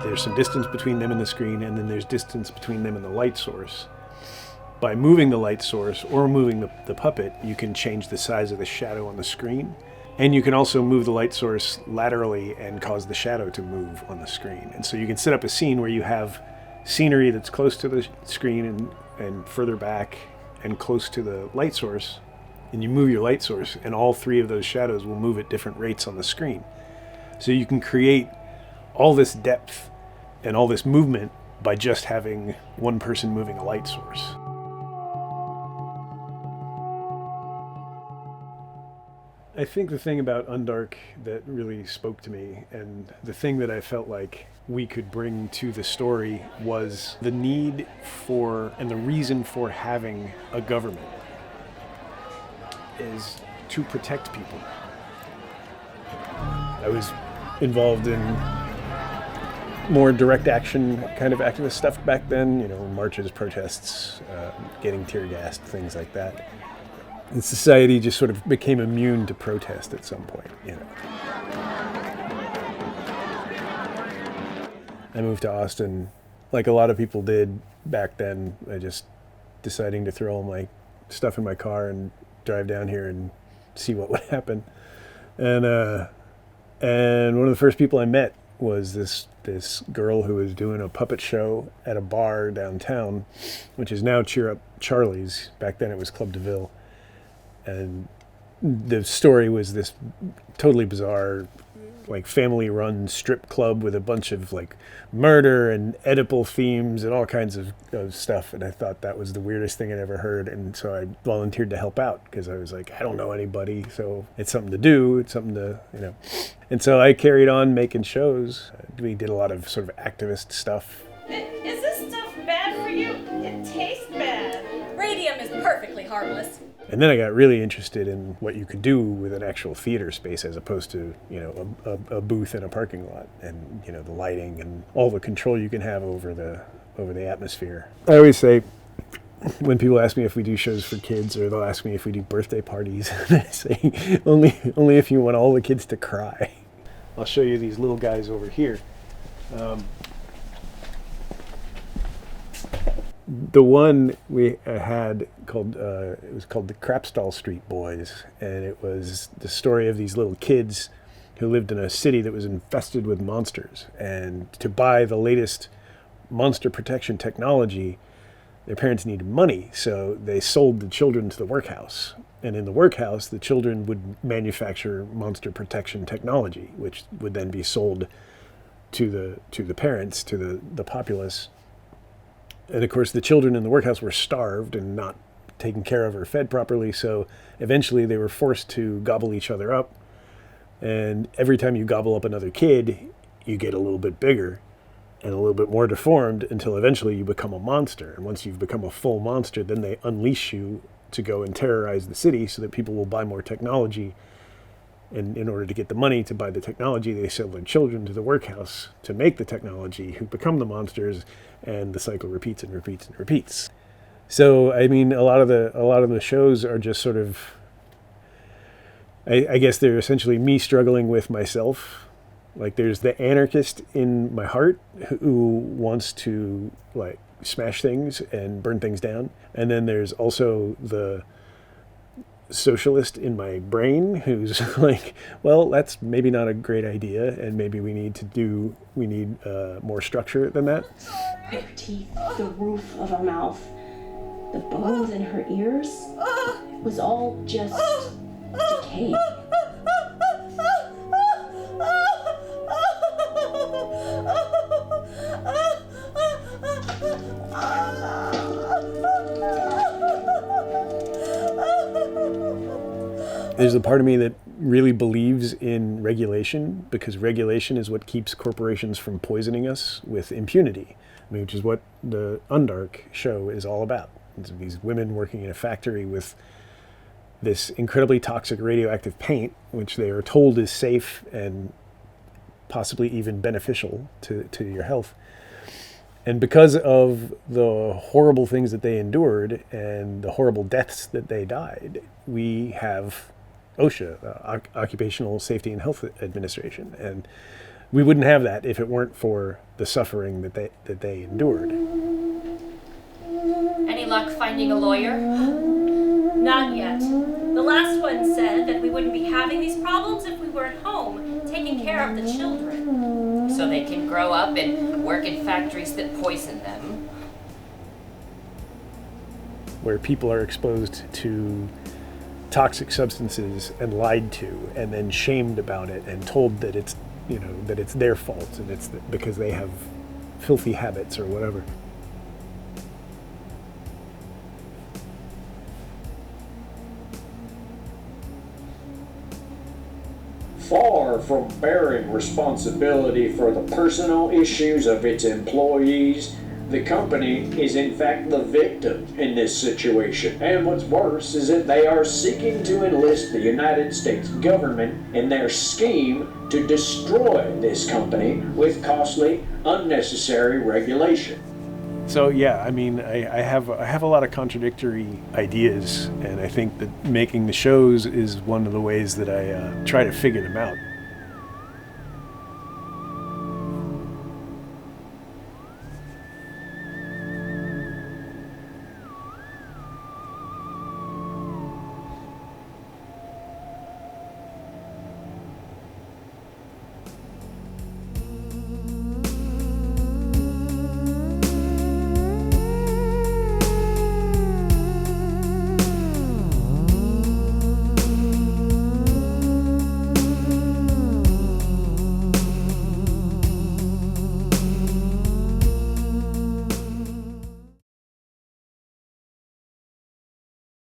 there's some distance between them and the screen, and then there's distance between them and the light source. By moving the light source or moving the puppet, you can change the size of the shadow on the screen. And you can also move the light source laterally and cause the shadow to move on the screen. And so you can set up a scene where you have scenery that's close to the screen and further back and close to the light source. And you move your light source, and all three of those shadows will move at different rates on the screen. So you can create all this depth and all this movement by just having one person moving a light source. I think the thing about Undark that really spoke to me, and the thing that I felt like we could bring to the story, was the need for and the reason for having a government is to protect people. I was involved in more direct action kind of activist stuff back then, marches, protests, getting tear gassed, things like that. And society just sort of became immune to protest at some point, I moved to Austin like a lot of people did back then. I just deciding to throw all my stuff in my car and drive down here and see what would happen. And one of the first people I met was this girl who was doing a puppet show at a bar downtown, which is now Cheer Up Charlie's. Back then it was Club DeVille. And the story was this totally bizarre, like family-run strip club with a bunch of like murder and Oedipal themes and all kinds of stuff. And I thought that was the weirdest thing I'd ever heard. And so I volunteered to help out because I was like, I don't know anybody, so it's something to do. It's something to, And so I carried on making shows. We did a lot of sort of activist stuff. Is this stuff bad for you? It tastes bad. Radium is perfectly harmless. And then I got really interested in what you could do with an actual theater space as opposed to, a booth in a parking lot, and, the lighting and all the control you can have over the atmosphere. I always say, when people ask me if we do shows for kids, or they'll ask me if we do birthday parties, I say, only if you want all the kids to cry. I'll show you these little guys over here. The one we had called, it was called the Crapstall Street Boys, and it was the story of these little kids who lived in a city that was infested with monsters. And to buy the latest monster protection technology, their parents needed money, so they sold the children to the workhouse. And in the workhouse, the children would manufacture monster protection technology, which would then be sold to the parents, to the populace. And of course, the children in the workhouse were starved and not taken care of or fed properly, so eventually they were forced to gobble each other up. And every time you gobble up another kid, you get a little bit bigger and a little bit more deformed until eventually you become a monster. And once you've become a full monster, then they unleash you to go and terrorize the city so that people will buy more technology. And in order to get the money to buy the technology, they sell their children to the workhouse to make the technology, who become the monsters, and the cycle repeats and repeats and repeats. So, I mean, a lot of the shows are just sort of, I guess they're essentially me struggling with myself. Like, there's the anarchist in my heart who wants to, like, smash things and burn things down. And then there's also the socialist in my brain who's like, well, that's maybe not a great idea, and maybe we need more structure than that. Her teeth, the roof of her mouth, the bones in her ears, it was all just decay. There's a part of me that really believes in regulation, because regulation is what keeps corporations from poisoning us with impunity, which is what the Undark show is all about. It's these women working in a factory with this incredibly toxic radioactive paint, which they are told is safe and possibly even beneficial to your health. And because of the horrible things that they endured and the horrible deaths that they died, we have OSHA, Occupational Safety and Health Administration, and we wouldn't have that if it weren't for the suffering that they endured. Any luck finding a lawyer? Not yet. The last one said that we wouldn't be having these problems if we were at home, taking care of the children. So they can grow up and work in factories that poison them. Where people are exposed to toxic substances and lied to and then shamed about it and told that it's, that it's their fault and it's because they have filthy habits or whatever. Far from bearing responsibility for the personal issues of its employees, the company is in fact the victim in this situation. And what's worse is that they are seeking to enlist the United States government in their scheme to destroy this company with costly, unnecessary regulation. So yeah, I mean, I have a lot of contradictory ideas, and I think that making the shows is one of the ways that I try to figure them out.